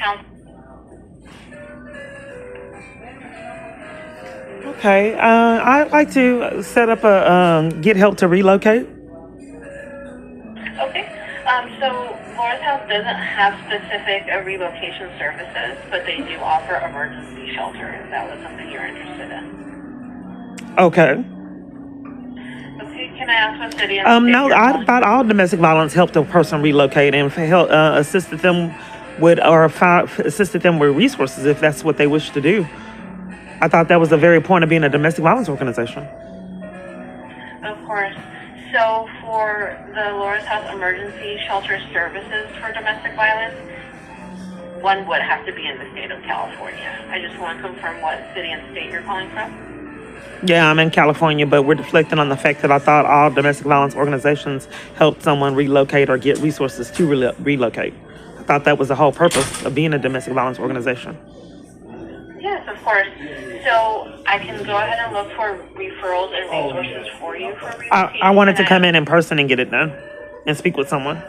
count. Okay, I'd like to set up a get help to relocate. Okay. So Laura's House doesn't have specific relocation services, but they do offer emergency shelter if that was something you're interested in. Okay. Okay, can I ask what city and state No, you're I calling thought all domestic violence helped a person relocate and help, assisted them with assisted them with resources if that's what they wish to do. I thought that was the very point of being a domestic violence organization. Of course. So for the Laura's House Emergency Shelter Services for domestic violence, one would have to be in the state of California. I just want to confirm what city and state you're calling from. Yeah, I'm in California, but we're deflecting on the fact that I thought all domestic violence organizations helped someone relocate or get resources to relocate. I thought that was the whole purpose of being a domestic violence organization. Yes, of course. So I can go ahead and look for referrals and resources for you for relocation. I wanted to come in person and get it done and speak with someone.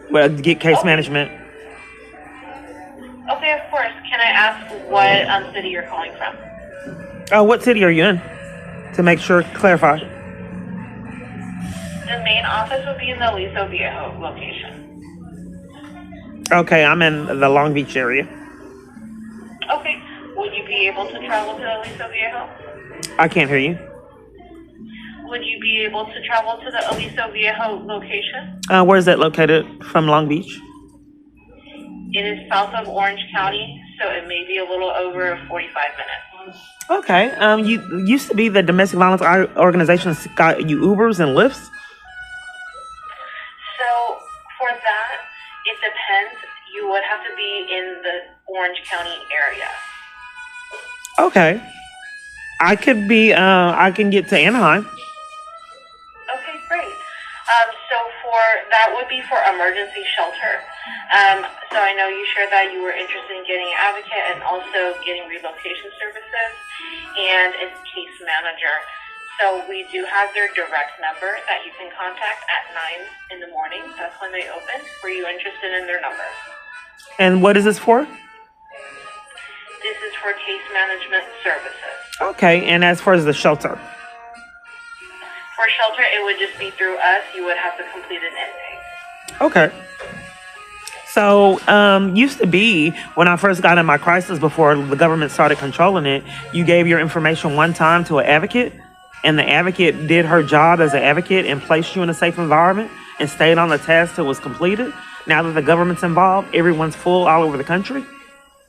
Well, get case management. Okay, of course. Can I ask what city you're calling from? What city are you in? To make sure, clarify. The main office would be in the Aliso Viejo location. Okay, I'm in the Long Beach area. Okay. Would you be able to travel to Aliso Viejo? I can't hear you. Would you be able to travel to the Aliso Viejo location? Where is that located from Long Beach? It is south of Orange County, so it may be a little over 45 minutes. Okay. You used to be the domestic violence organization got you Ubers and Lyfts. So for that, it depends. You would have to be in the Orange County area. Okay. I could be. I can get to Anaheim. Okay, great. So for that would be for emergency shelter. So I know you shared that you were interested in getting an advocate and also getting relocation services and a case manager. So we do have their direct number that you can contact at 9 in the morning. That's when they open. Were you interested in their number? And what is this for? This is for case management services. Okay. And as far as the shelter. For shelter, it would just be through us. You would have to complete an intake. Okay. So, used to be when I first got in my crisis before the government started controlling it, you gave your information one time to an advocate, and the advocate did her job as an advocate and placed you in a safe environment and stayed on the task till it was completed. Now that the government's involved, everyone's full all over the country,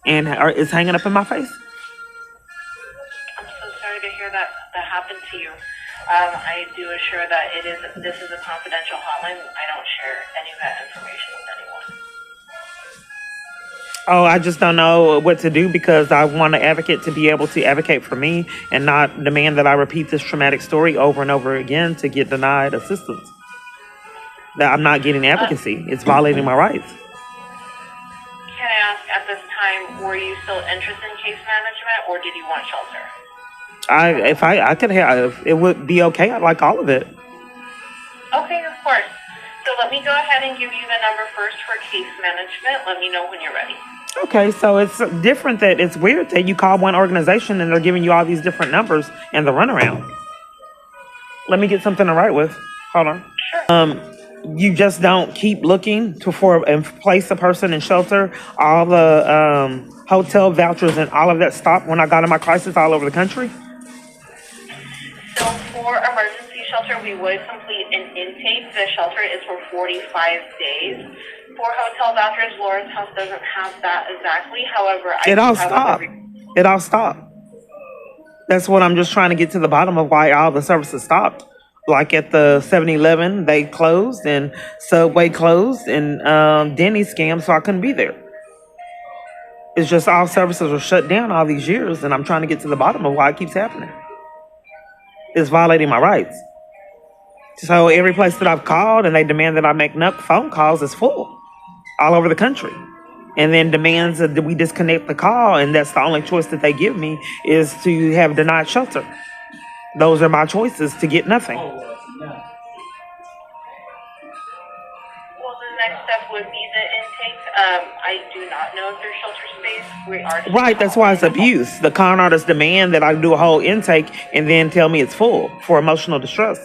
and it's hanging up in my face. I'm so sorry to hear that happened to you. I do assure that this is a confidential hotline. I don't share any of that information with anyone. Oh, I just don't know what to do because I want an advocate to be able to advocate for me and not demand that I repeat this traumatic story over and over again to get denied assistance. That I'm not getting advocacy. It's violating my rights. Can I ask, at this time, were you still interested in case management or did you want shelter? If I could have, it would be okay. I'd like all of it. Okay, of course. So let me go ahead and give you the number first for case management. Let me know when you're ready. Okay, so it's different that it's weird that you call one organization and they're giving you all these different numbers and the runaround. Let me get something to write with. Hold on. Sure. You just don't keep looking and place a person in shelter. All the hotel vouchers and all of that stopped when I got in my crisis all over the country. So for emergency shelter, we would complete an intake. The shelter is for 45 days. For hotel vouchers, Laura's House doesn't have that exactly. However, It all stopped. It all stopped. That's what I'm just trying to get to the bottom of why all the services stopped. Like at the 7-Eleven, they closed, and Subway closed, and Denny's scammed, so I couldn't be there. It's just all services were shut down all these years, and I'm trying to get to the bottom of why it keeps happening. It's violating my rights. So every place that I've called and they demand that I make phone calls is full all over the country. And then demands that we disconnect the call, and that's the only choice that they give me is to have denied shelter. Those are my choices to get nothing. Well, the next step would be the intake. I do not know if there's shelter space. We are just Right, that's why it's abuse. The con artists demand that I do a whole intake and then tell me it's full for emotional distress.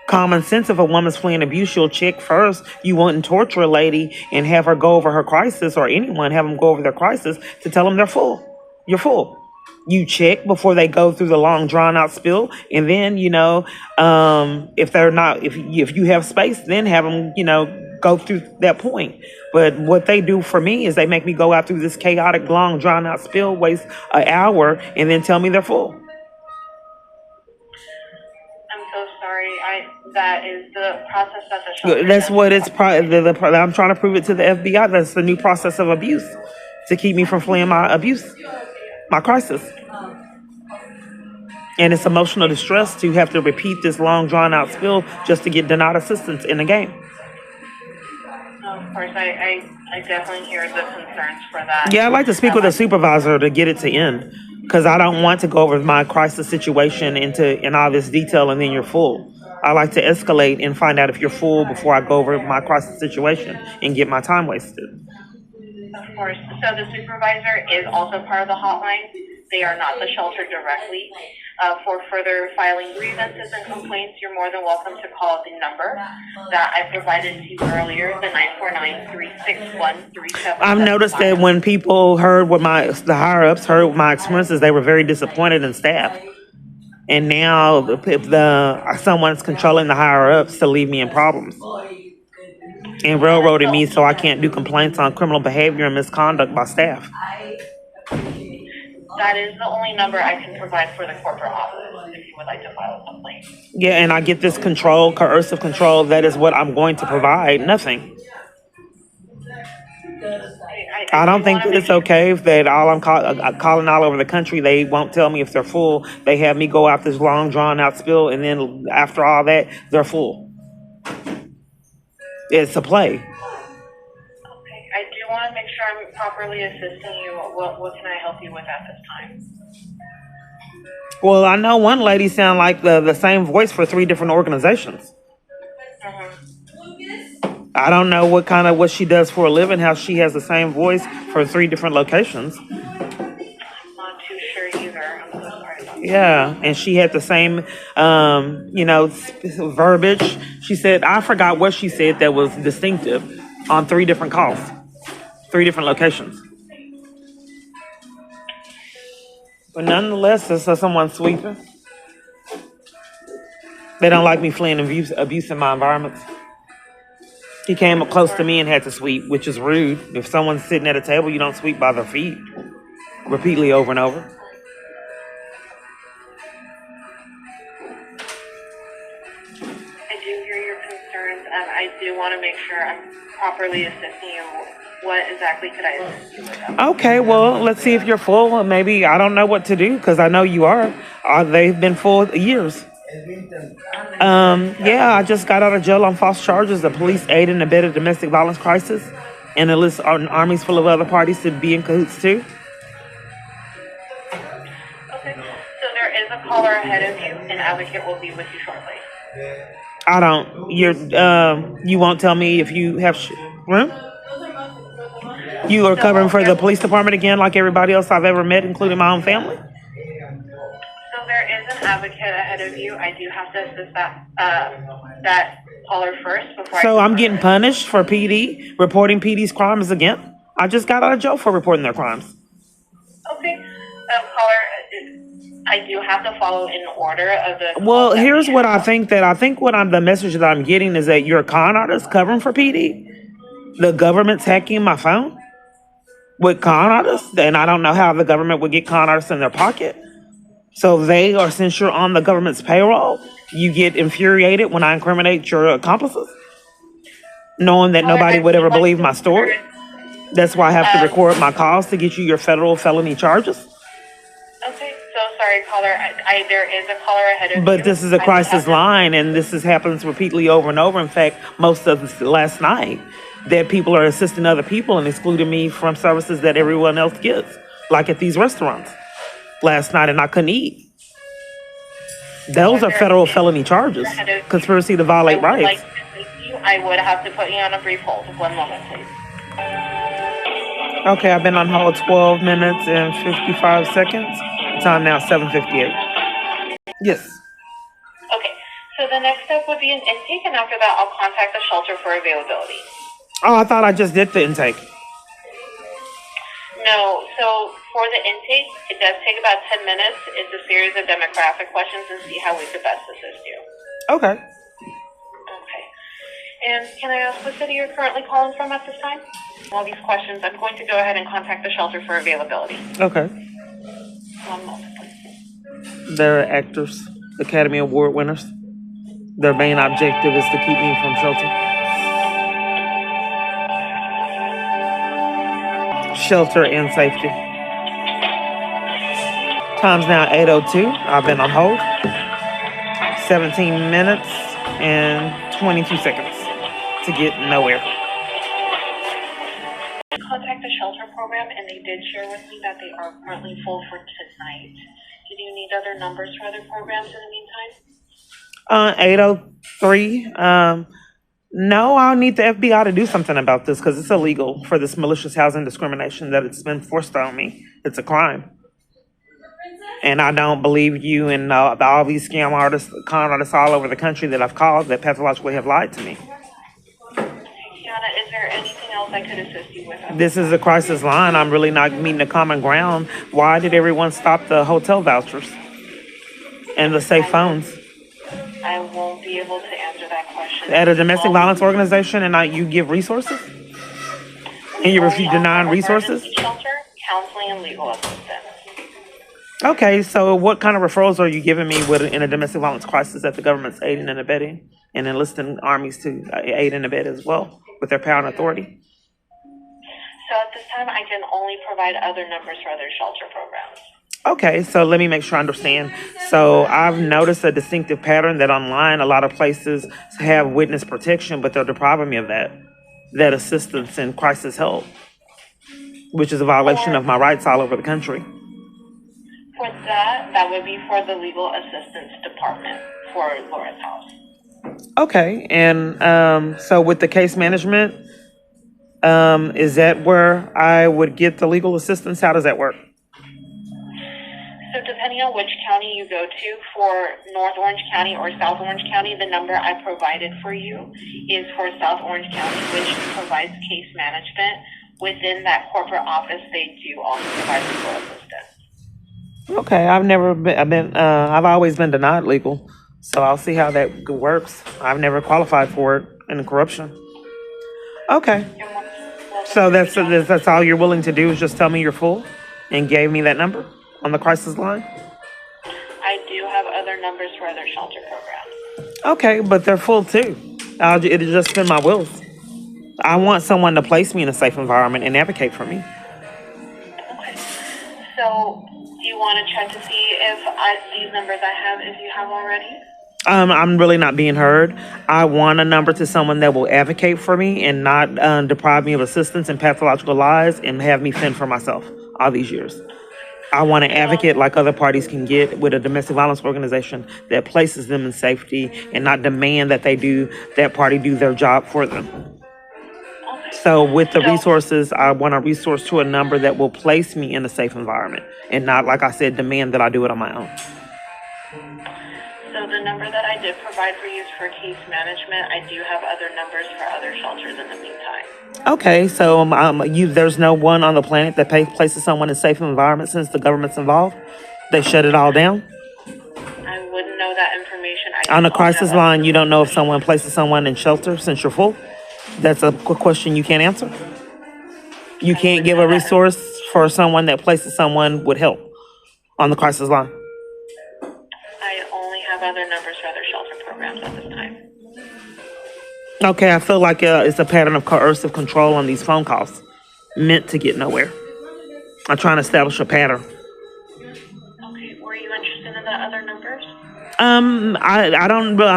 Common sense, if a woman's fleeing abuse, you'll check first. You wouldn't torture a lady and have her go over her crisis, or anyone have them go over their crisis to tell them they're full. You're full. You check before they go through the long drawn out spill, and then if they're not, if you have space, then have them go through that point. But what they do for me is they make me go out through this chaotic long drawn out spill, waste an hour, and then tell me they're full. I'm so sorry. That is the process that the shelter That's does. what it's. I'm trying to prove it to the FBI. That's the new process of abuse to keep me from fleeing my abuse, my crisis. And it's emotional distress to have to repeat this long, drawn out spill just to get denied assistance in the game. Of course, I definitely hear the concerns for that. Yeah, I'd like to speak with a supervisor to get it to end, because I don't want to go over my crisis situation in all this detail and then you're full. I like to escalate and find out if you're full before I go over my crisis situation and get my time wasted. Of course. So the supervisor is also part of the hotline. They are not the shelter directly. For further filing grievances and complaints, you're more than welcome to call the number that I provided to you earlier, the 949-361-3775. I've noticed that when people heard the higher ups heard what my experiences, they were very disappointed in staff. And now, if someone's controlling the higher ups to leave me in problems and railroading me, so I can't do complaints on criminal behavior and misconduct by staff. That is the only number I can provide for the corporate office if you would like to file a complaint. Yeah, and I get this coercive control. That is what I'm going to provide. Nothing. I don't think that it's okay if that all I'm calling all over the country. They won't tell me if they're full. They have me go out this long, drawn out spill, and then after all that, they're full. It's a play. Okay, I do want to make sure I'm properly assisting you. What can I help you with at this time? Well, I know one lady sound like the same voice for 3 different organizations. I don't know what she does for a living, how she has the same voice for 3 different locations. I'm not too sure either. I'm so sorry about that. Yeah, and she had the same, verbiage. She said, I forgot what she said that was distinctive on 3 different calls, 3 different locations. But nonetheless, it's someone sweeping. They don't like me fleeing abuse in my environments. He came up close to me and had to sweep, which is rude. If someone's sitting at a table, you don't sweep by their feet repeatedly over and over. I do hear your concerns. I do want to make sure I'm properly assisting you. What exactly could I assist you with? Okay, well, let's see if you're full. Maybe I don't know what to do because I know you are. They've been full years. Yeah, I just got out of jail on false charges. The police aided and abetted domestic violence crisis, and it lists an armies full of other parties to be in cahoots too. Okay, so there is a caller ahead of you. An advocate will be with you shortly. I don't. You won't tell me if you have room. You are covering for the police department again, like everybody else I've ever met, including my own family. So there is an advocate ahead of you. I do have to assist that caller first before. So I'm getting punished for PD reporting PD's crimes again. I just got out of jail for reporting their crimes. Okay, caller, I do have to follow in order of the. Well, here's what I think. The message that I'm getting is that you're a con artist covering for PD. The government's hacking my phone with con artists, and I don't know how the government would get con artists in their pocket. So since you're on the government's payroll, you get infuriated when I incriminate your accomplices, knowing that nobody would ever believe my story. That's why I have to record my calls to get you your federal felony charges. Okay, so sorry, caller. There is a caller ahead of you. But this is a crisis line, and this happens repeatedly over and over. In fact, most of this last night, that people are assisting other people and excluding me from services that everyone else gets, like at these restaurants last night, and I couldn't eat. Those are federal felony charges, conspiracy to violate rights. I would like to assist you I would have to put you on a brief hold. 1 moment, please. Okay, I've been on hold 12 minutes and 55 seconds. Time now 7:58. Yes. Okay, so the next step would be an intake, and after that, I'll contact the shelter for availability. Oh, I thought I just did the intake. No, so for the intake, it does take about 10 minutes. It's a series of demographic questions and see how we could best assist you. Okay. Okay. And can I ask what city you're currently calling from at this time? All these questions, I'm going to go ahead and contact the shelter for availability. Okay. 1 moment, please. They're actors, Academy Award winners. Their main objective is to keep me from shelter. Shelter and safety. Time's now 8:02. I've been on hold. 17 minutes and 22 seconds to get nowhere. Contact the shelter program, and they did share with me that they are currently full for tonight. Do you need other numbers for other programs in the meantime? 8:03. No, I'll need the FBI to do something about this because it's illegal for this malicious housing discrimination that it's been forced on me. It's a crime. And I don't believe you and all these scam artists, con artists all over the country that I've called that pathologically have lied to me. Kiana, is there anything else I could assist you with? This is a crisis line. I'm really not meeting a common ground. Why did everyone stop the hotel vouchers and the safe phones? I won't be able to answer that question. At a domestic violence organization, and you give resources? And you refuse denying resources? Shelter, counseling, and legal assistance. Okay, so what kind of referrals are you giving me in a domestic violence crisis that the government's aiding and abetting and enlisting armies to aid and abet as well with their power and authority? So at this time, I can only provide other numbers for other shelter programs. Okay, so let me make sure I understand. So I've noticed a distinctive pattern that online a lot of places have witness protection, but they're depriving me of that assistance and crisis help, which is a violation of my rights all over the country. For that would be for the legal assistance department for Laura's house. Okay, and so with the case management, is that where I would get the legal assistance? How does that work? So depending on which county you go to, for North Orange County or South Orange County, the number I provided for you is for South Orange County, which provides case management. Within that corporate office, they do also provide legal assistance. Okay, I've always been denied legal, so I'll see how that works. I've never qualified for it in corruption. Okay, so that's all you're willing to do is just tell me you're full and gave me that number on the crisis line? I do have other numbers for other shelter programs. Okay, but they're full too. It'll just spin my wheels. I want someone to place me in a safe environment and advocate for me. Okay. So, do you want to check to see if these numbers I have, if you have already? I'm really not being heard. I want a number to someone that will advocate for me and not deprive me of assistance and pathological lies and have me fend for myself all these years. I want an advocate like other parties can get with a domestic violence organization that places them in safety and not demand that that party do their job for them. So with the resources, I want a resource to a number that will place me in a safe environment and not, like I said, demand that I do it on my own. So the number that I did provide for you is for case management. I do have other numbers for other shelters in the meantime. Okay, so there's no one on the planet that places someone in safe environment since the government's involved? They shut it all down? I wouldn't know that information. On the crisis line, you don't know if someone places someone in shelter since you're full? That's a quick question you can't answer? You can't give a resource for someone that places someone with help on the crisis line? I only have other numbers for other shelter programs at this time. Okay, I feel like it's a pattern of coercive control on these phone calls, meant to get nowhere. I'm trying to establish a pattern. Okay, were you interested in the other numbers? I'm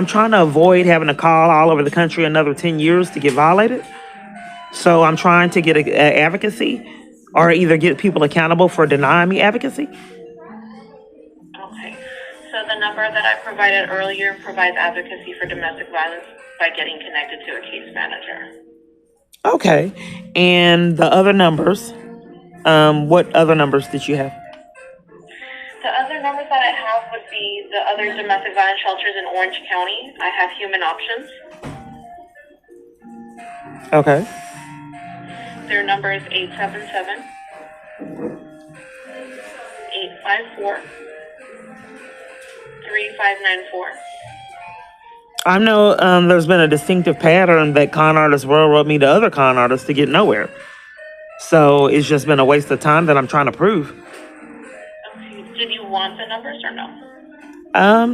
trying to avoid having to call all over the country another 10 years to get violated. So I'm trying to get a advocacy or either get people accountable for denying me advocacy. Okay, so the number that I provided earlier provides advocacy for domestic violence by getting connected to a case manager. Okay. And the other numbers, what other numbers did you have? The other numbers that I have would be the other domestic violence shelters in Orange County. I have Human Options. Okay. Their number is 877 854 3594. I know there's been a distinctive pattern that con artists railroad me to other con artists to get nowhere. So it's just been a waste of time that I'm trying to prove. Okay. Did you want the numbers or no?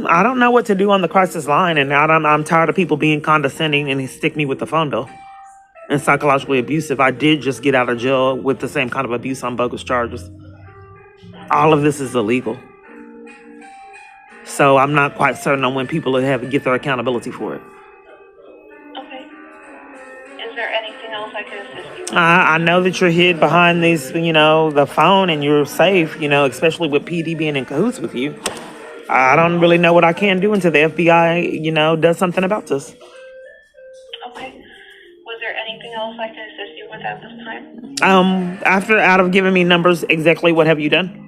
I don't know what to do on the crisis line, and I'm tired of people being condescending and stick me with the phone bill and psychologically abusive. I did just get out of jail with the same kind of abuse on bogus charges. All of this is illegal. So I'm not quite certain on when people will have to get their accountability for it. Okay. Is there anything else I can assist you with? I know that you're hid behind these, the phone, and you're safe, especially with PD being in cahoots with you. I don't really know what I can do until the FBI, does something about this. Okay. Was there anything else I can assist you with at this time? Out of giving me numbers, exactly what have you done?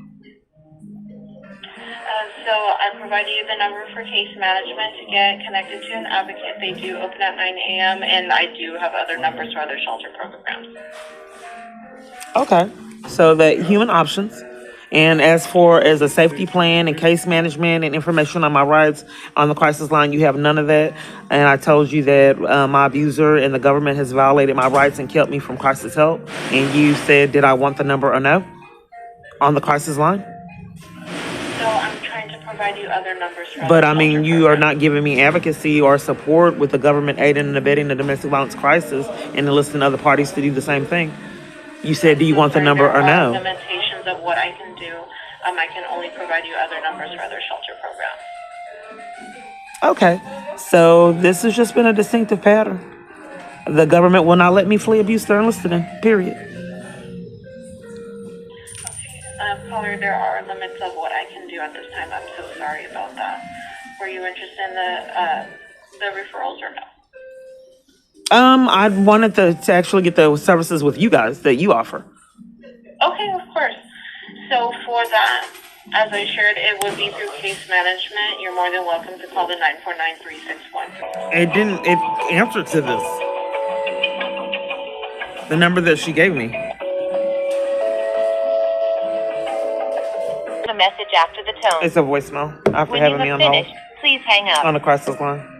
So I provided you the number for case management to get connected to an advocate. They do open at 9 a.m. and I do have other numbers for other shelter programs. Okay. So the Human Options. And as a safety plan and case management and information on my rights on the crisis line, you have none of that. And I told you that my abuser and the government has violated my rights and kept me from crisis help. And you said, did I want the number or no on the crisis line? So I'm trying to provide you other numbers for But other shelter you are programs. not giving me advocacy or support with the government aiding and abetting the domestic violence crisis and enlisting other parties to do the same thing. You said, do you want the number or There are no? limitations of what I can do. I can only provide you other numbers for other shelter programs. Okay. So this has just been a distinctive pattern. The government will not let me flee abuse they're enlisted in, period. Caller, there are limits of what I can do at this time. I'm so sorry about that. Were you interested in the referrals or no? I wanted to actually get the services with you guys that you offer. Okay, of course. So for that, as I shared, it would be through case management. You're more than welcome to call the 949-361. It answered to this. The number that she gave me. The message after the tone. It's a voicemail after When having you me have on hold finished, please hang up. on the crisis line.